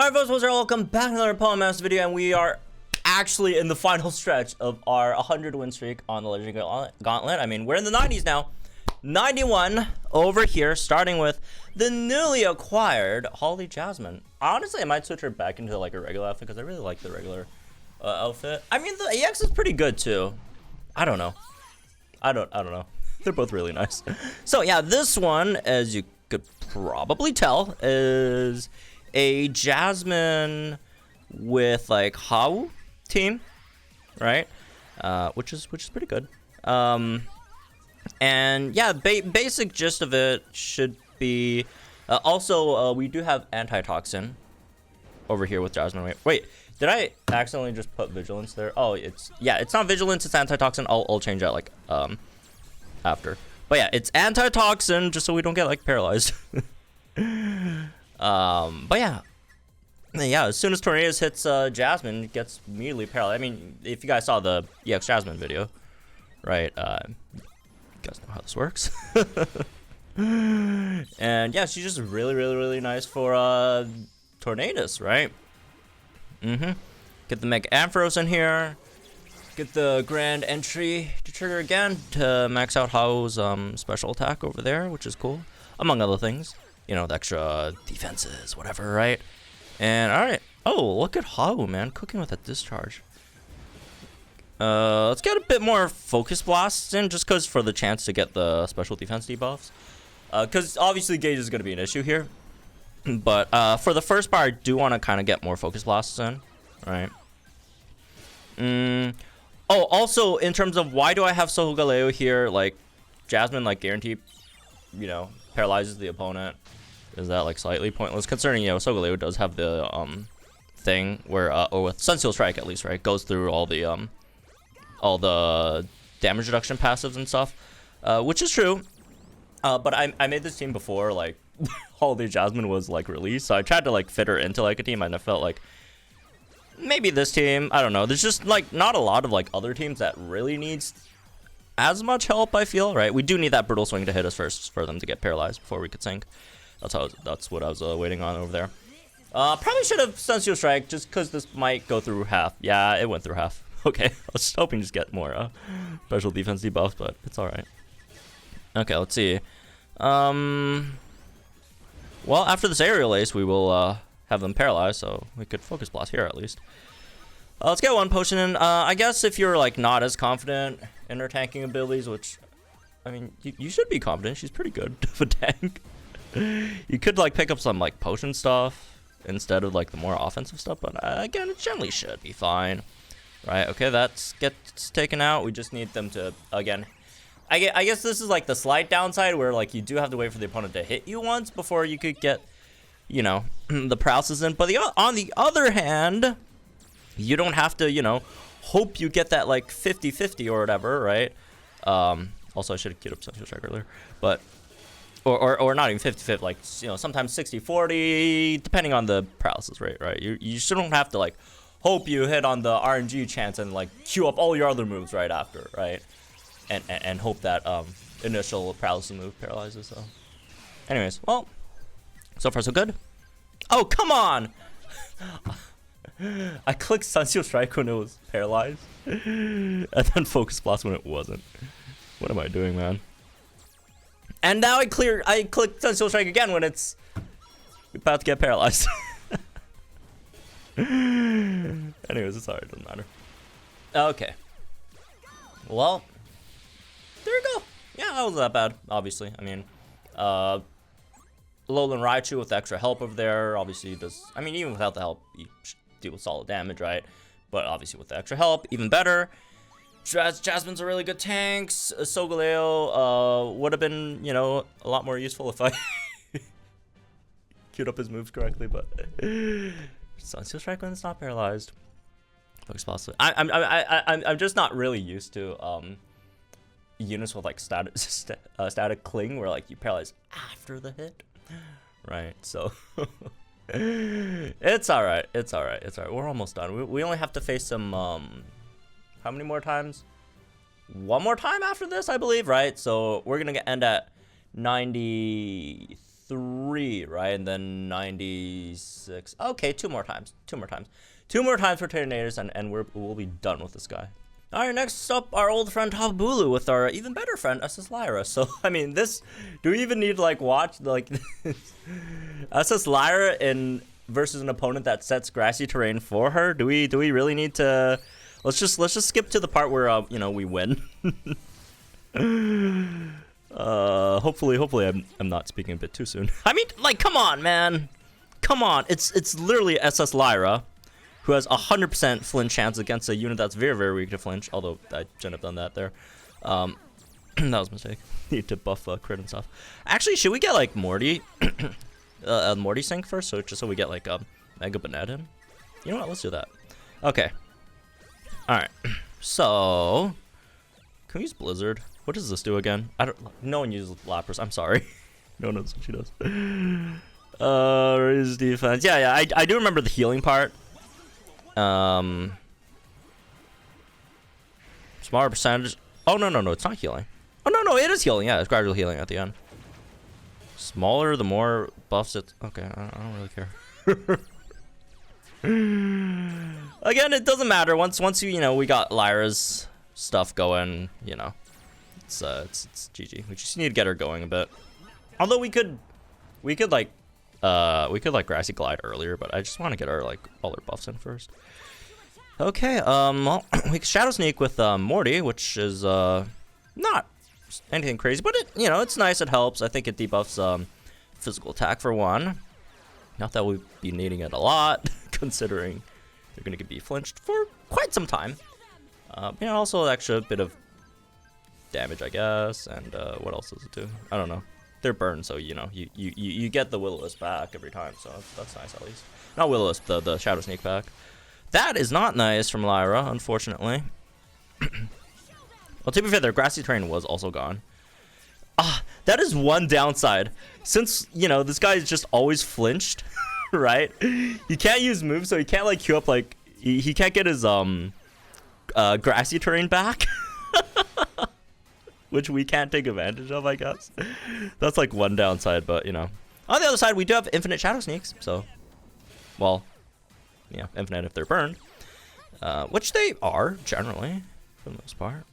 Alright folks, welcome back to another Poem Master video, and we are actually in the final stretch of our 100 win streak on the Legendary Gauntlet. I mean, we're in the 90s now. 91 over here, starting with the newly acquired Holly Jasmine. Honestly, I might switch her back into like a regular outfit because I really like the regular outfit. I mean, the EX is pretty good too. I don't know. I don't know. They're both really nice. So yeah, this one, as you could probably tell, is a Jasmine with like Hau team, right? Which is pretty good. And yeah, basic gist of it should be. Also, we do have antitoxin over here with Jasmine. Wait, did I accidentally just put vigilance there? Oh, it's not vigilance, it's antitoxin. I'll change that like after. But yeah, it's antitoxin just so we don't get like paralyzed. But yeah, as soon as Tornadus hits Jasmine, it gets immediately paralyzed. I mean, if you guys saw the EX Jasmine video, right? You guys know how this works. And yeah, she's just really nice for Tornadus, right? Get the Mega Ampharos in here. Get the Grand Entry to trigger again to max out Hau's special attack over there, which is cool, among other things. You know, the extra defenses, whatever, right? And alright. Oh, look at Hau, man. Cooking with a discharge. Let's get a bit more focus blasts in, just because for the chance to get the special defense debuffs. Because obviously gauge is going to be an issue here. But for the first part, I do want to kind of get more focus blasts in. Right. Oh, also, in terms of why do I have Solgaleo here, like, Jasmine, like, guaranteed, you know, paralyzes the opponent. Is that, like, slightly pointless? Concerning, you know, Solgaleo does have the, thing where, or with Sunseal Strike, at least, right? Goes through all the damage reduction passives and stuff. Which is true. But I made this team before, like, Holiday Jasmine was, like, released. So I tried to, like, fit her into, like, a team, and I felt like maybe this team, I don't know. There's just, like, not a lot of, like, other teams that really needs as much help, I feel, right? We do need that Brutal Swing to hit us first for them to get paralyzed before we could sink. That's what I was waiting on over there. Probably should have Sunseal Strike just because this might go through half. Yeah, it went through half. Okay, I was hoping to just get more special defense debuffs, but it's alright. Okay, let's see. Well, after this aerial ace, we will have them paralyzed, so we could focus blast here at least. Let's get one potion in. I guess if you're like not as confident in her tanking abilities, which, I mean, you should be confident. She's pretty good of a tank. You could like pick up some like potion stuff instead of like the more offensive stuff, but again, it generally should be fine. Right, okay, that gets taken out. We just need them to, again, I guess this is like the slight downside where like you do have to wait for the opponent to hit you once before you could get, you know, the paralysis in. But on the other hand, you don't have to, you know, hope you get that like 50-50 or whatever, right? Also, I should have queued up Sunseal Strike earlier, but or not even 50-50, like, you know, sometimes 60-40, depending on the paralysis rate, right? You shouldn't have to like hope you hit on the RNG chance and like queue up all your other moves right after, right? And hope that initial paralysis move paralyzes. So, anyways, well, so far so good. Oh, come on! I clicked Sunseal Strike when it was paralyzed, and then Focus Blast when it wasn't. What am I doing, man? And now I clicked Sunseal Strike again when it's about to get paralyzed. Anyways, it's alright, doesn't matter. Okay. Well, there we go. Yeah, that wasn't that bad, obviously. I mean, Lowland Raichu with extra help over there, obviously does, I mean, even without the help, you deal with solid damage, right? But obviously with the extra help, even better. Jasmine's a really good tank. Solgaleo would have been, you know, a lot more useful if I queued up his moves correctly, but Sunseal Strike when it's not paralyzed. I'm just not really used to units with like static cling where like you paralyze after the hit, right? So it's all right. We're almost done. We only have to face some how many more times? One more time after this, I believe, right? So we're gonna end at 93 93, right? And then 96. Okay, two more times. Two more times for Tornadus, and we'll be done with this guy. All right, next up, our old friend Bulu with our even better friend SS Lyra. So I mean, this, do we even need to like watch like SS Lyra in versus an opponent that sets grassy terrain for her? Do we really need to? Let's just skip to the part where you know, we win. Hopefully I'm not speaking a bit too soon. I mean, like, come on, man, come on. It's literally SS Lyra, who has 100% flinch chance against a unit that's very, very weak to flinch. Although I shouldn't have done that there. That was a mistake. Need to buff crit and stuff. Actually, should we get like Morty, Morty sync first, so just so we get like Mega Banette in? You know what? Let's do that. Okay. All right. So, can we use Blizzard? What does this do again? No one uses Lapras. I'm sorry. No one knows what she does. Raise defense. Yeah. I do remember the healing part. Smaller percentage. Oh no, it's not healing. Oh no, it is healing. Yeah, it's gradual healing at the end. Smaller, the more buffs it. Okay, I don't really care. Again, it doesn't matter. Once you know, we got Lyra's stuff going. You know, it's GG. We just need to get her going a bit. Although we could like Grassy Glide earlier, but I just want to get our like all our buffs in first. Okay, well, we can Shadow Sneak with Morty, which is not anything crazy, but it, you know, it's nice, it helps. I think it debuffs physical attack for one. Not that we'd be needing it a lot, considering they're gonna be flinched for quite some time. You know, also an extra bit of damage, I guess, and what else does it do? I don't know. They're burned, so you know, you get the Will-O-Wisp back every time, so that's nice at least. Not Will-O-Wisp, the Shadow Sneak back. That is not nice from Lyra, unfortunately. Well, to be fair, their grassy terrain was also gone. That is one downside. Since, you know, this guy is just always flinched, right? He can't use moves, so he can't like queue up like he can't get his grassy terrain back. Which we can't take advantage of, I guess. That's like one downside, but you know. On the other side, we do have infinite Shadow Sneaks, so, well, yeah, infinite if they're burned, which they are generally for the most part.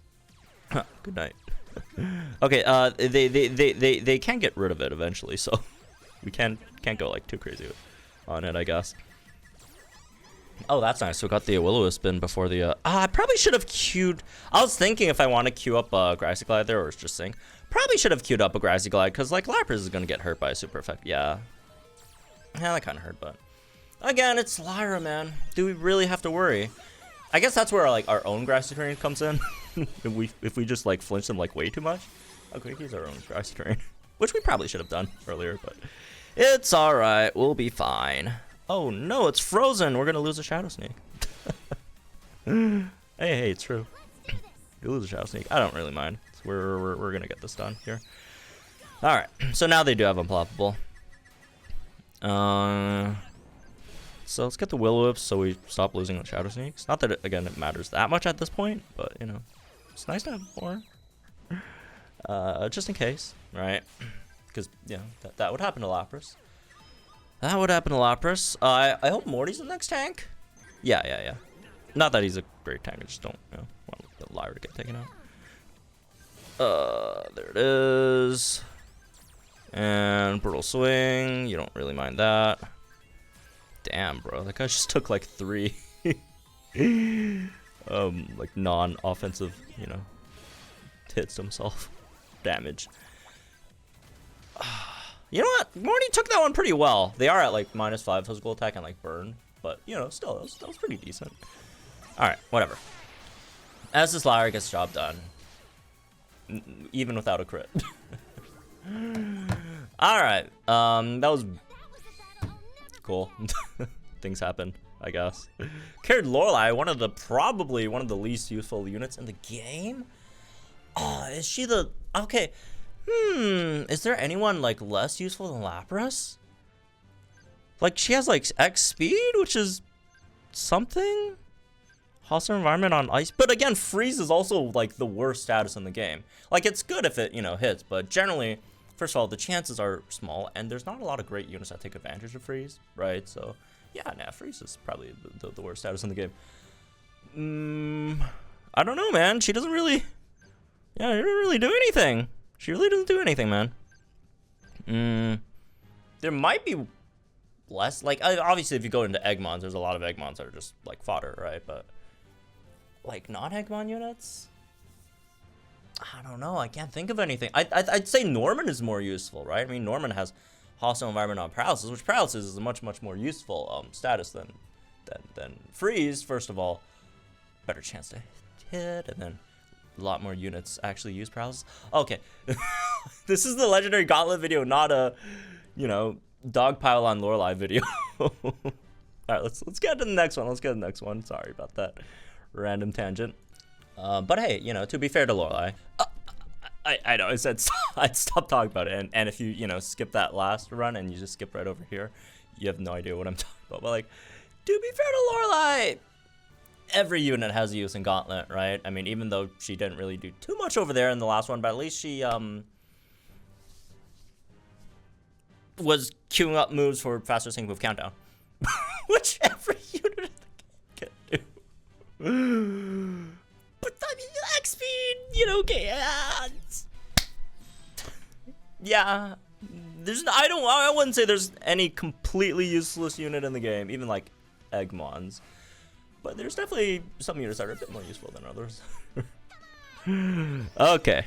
Good night. Okay, they can get rid of it eventually, so we can't go like too crazy on it, I guess. Oh, that's nice. So we got the Will-O-Wisp in before the I probably should have queued. I was thinking if I want to queue up a Grassy Glide there, or just Sync. Probably should have queued up a Grassy Glide, because like Lapras is gonna get hurt by a super effect. Yeah, that kind of hurt, but again, it's Lyra, man. Do we really have to worry? I guess that's where like our own grassy terrain comes in. if we just like flinch them like way too much. Okay, here's our own grassy terrain, which we probably should have done earlier, but it's all right. We'll be fine. Oh no, it's frozen. We're gonna lose a Shadow Sneak. Hey, it's true. You lose a Shadow Sneak. I don't really mind. We're gonna get this done here. All right. So now they do have Unploppable. So let's get the Will-O-Wisp so we stop losing the Shadow Sneaks. Not that it matters that much at this point, but you know, it's nice to have more. Just in case, right? Because you know that would happen to Lapras. That would happen to Lapras. I hope Morty's the next tank. Yeah. Not that he's a great tank. I just don't, you know, want the Lyra to get taken out. There it is. And Brutal Swing. You don't really mind that. Damn, bro. That guy just took like 3 like non-offensive, you know, hits himself. Damage. You know what? Morty took that one pretty well. They are at like -5 physical attack and like burn, but you know, still that was pretty decent. All right, whatever. As this Lyra gets the job done, even without a crit. All right, that was cool. Things happen, I guess. Carried Lorelei, probably one of the least useful units in the game. Is she the okay? Is there anyone like less useful than Lapras? Like she has like X speed, which is something. Hostile environment on ice, but again, freeze is also like the worst status in the game. Like it's good if it, you know, hits, but generally first of all, the chances are small, and there's not a lot of great units that take advantage of freeze, right? So, yeah, nah, freeze is probably the worst status in the game. I don't know, man. She doesn't really, yeah, she doesn't really do anything. She really doesn't do anything, man. There might be less, like, obviously if you go into Eggmons, there's a lot of Eggmons that are just, like, fodder, right? But, like, non-Eggmon units? I don't know. I can't think of anything. I'd say Norman is more useful, right? I mean, Norman has hostile environment on paralysis, which paralysis is a much more useful status than freeze. First of all, better chance to hit, and then a lot more units actually use paralysis. Okay, this is the legendary Gauntlet video, not a, you know, dogpile on Lorelei video. All right, let's get to the next one. Let's get to the next one. Sorry about that random tangent. But hey, you know, to be fair to Lorelei, I know I said I'd stop talking about it, and if you know, skip that last run and you just skip right over here, you have no idea what I'm talking about. But like, to be fair to Lorelei, every unit has a use in Gauntlet, right? I mean, even though she didn't really do too much over there in the last one, but at least she was queuing up moves for faster sync move countdown, which every unit in the game can do. But I mean, X speed, you know, okay, yeah. I wouldn't say there's any completely useless unit in the game, even like Eggmons. But there's definitely some units that are a bit more useful than others. Okay.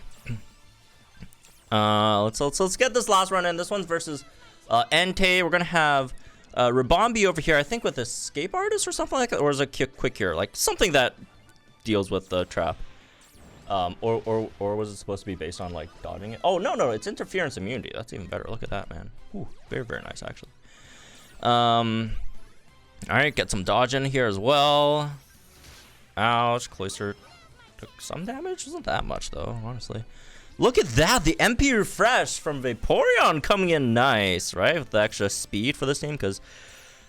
Let's get this last run in. This one's versus Entei. We're gonna have Rabombi over here, I think with Escape Artist or something like that, or is it Quick Cure, like something that deals with the trap. Or was it supposed to be based on like dodging it? Oh no, it's interference immunity. That's even better. Look at that, man. Ooh, very nice actually. All right, get some dodge in here as well. Ouch, Cloister took some damage. Wasn't that much though, honestly. Look at that, the MP refresh from Vaporeon coming in nice, right? With the extra speed for this team, because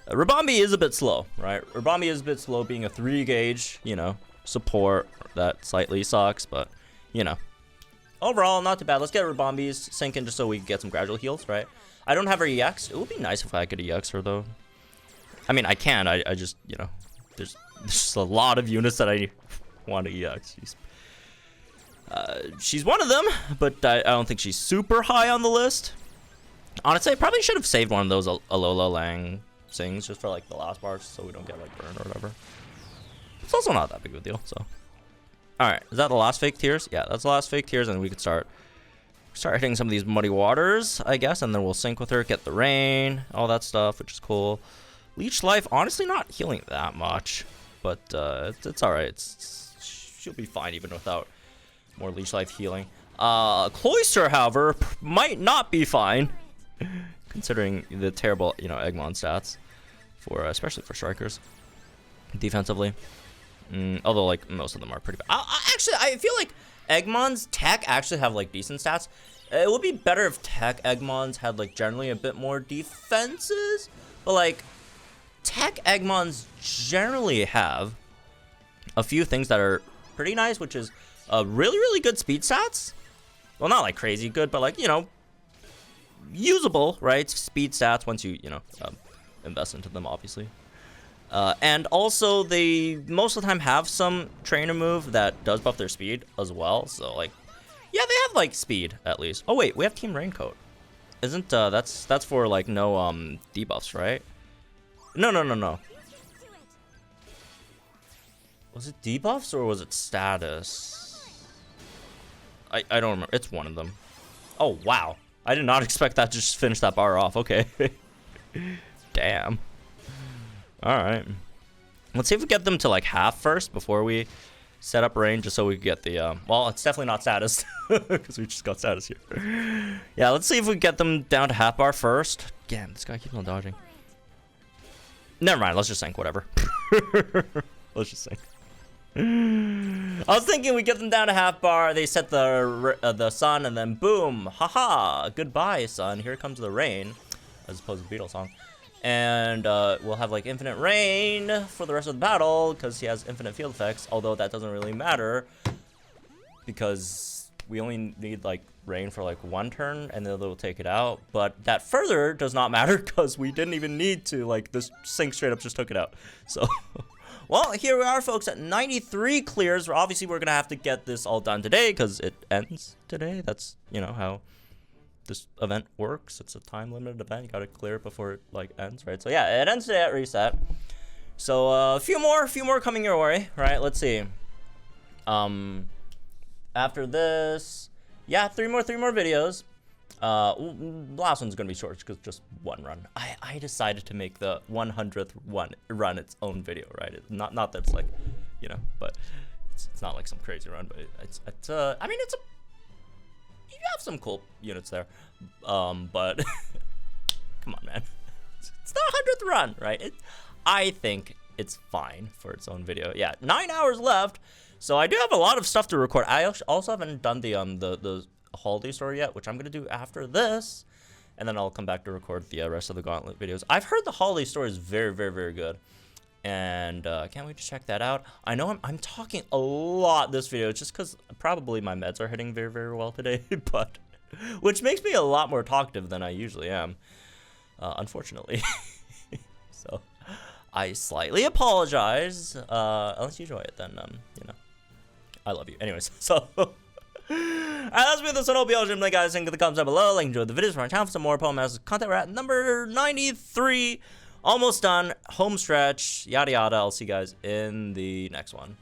Rabombi is a bit slow, right? Rabombi is a bit slow, being a 3 gauge, you know, support. That slightly sucks, but you know, overall not too bad. Let's get Rabombi's sink in just so we can get some gradual heals, right? I don't have her EX. It would be nice if I could EX her though. I mean, I can. I just, you know, there's just a lot of units that I want to EX. She's one of them, but I don't think she's super high on the list. Honestly, I probably should have saved one of those Alola Lang things just for like the last part, so we don't get like burned or whatever. It's also not that big of a deal, so. All right, is that the last fake tears? Yeah, that's the last fake tears, and we could start hitting some of these muddy waters, I guess, and then we'll sync with her, get the rain, all that stuff, which is cool. Leech life, honestly, not healing that much, but it's all right. She'll be fine even without more leech life healing. Cloister, however, might not be fine, considering the terrible, you know, Eggmon stats for especially for strikers defensively. Although like most of them are pretty bad. Actually, I feel like Eggmon's tech actually have like decent stats. It would be better if tech Eggmons had like generally a bit more defenses, but like tech Eggmons generally have a few things that are pretty nice, which is really good speed stats. Well, not like crazy good, but like, you know, usable, right? Speed stats once you know, invest into them, obviously. And also, they most of the time have some trainer move that does buff their speed as well. So, like, yeah, they have, like, speed, at least. Oh, wait, we have Team Raincoat. Isn't, that's for, like, no, debuffs, right? No. Was it debuffs or was it status? I don't remember. It's one of them. Oh, wow. I did not expect that to just finish that bar off. Okay. Damn. Alright. Let's see if we get them to like half first before we set up range, just so we can get the, well, it's definitely not status, because we just got status here. Yeah, let's see if we get them down to half bar first. Damn, this guy keeps on dodging. Never mind, let's just sync, whatever. Let's just sync. I was thinking we get them down to half bar, they set the sun, and then boom, haha, goodbye sun, here comes the rain, as opposed to the Beatles song. And we'll have like infinite rain for the rest of the battle because he has infinite field effects, although that doesn't really matter because we only need like rain for like 1 turn, and then they'll take it out. But that further does not matter because we didn't even need to. Like this sync straight up just took it out. So, well, here we are, folks, at 93 clears. Obviously, we're gonna have to get this all done today because it ends today. That's, you know, how this event works. It's a time limited event. You gotta clear it before it like ends, right? So yeah, it ends today at reset. So a few more coming your way, right? Let's see. After this, yeah, three more videos. Last one's gonna be short because just 1 run. I decided to make the 100th run its own video, right? Not that it's like, you know, but it's not like some crazy run, but it's I mean, you have some cool units there, but come on, man, it's the 100th run, right? I think it's fine for its own video. Yeah, 9 hours left. So I do have a lot of stuff to record. I also haven't done the holiday story yet, which I'm gonna do after this, and then I'll come back to record the rest of the Gauntlet videos. I've heard the holiday story is very, very, very good, and can't wait to check that out. I know I'm talking a lot this video just because probably my meds are hitting very, very well today, but which makes me a lot more talkative than I usually am, unfortunately. So I slightly apologize. Unless you enjoy it, then you know, I love you. Anyways, so that's been this one. Hope you all enjoyed, guys. Link in the comments down below. Like, enjoy the videos for our channel for some more poem content. We're at number 93, almost done. Home stretch, yada yada. I'll see you guys in the next one.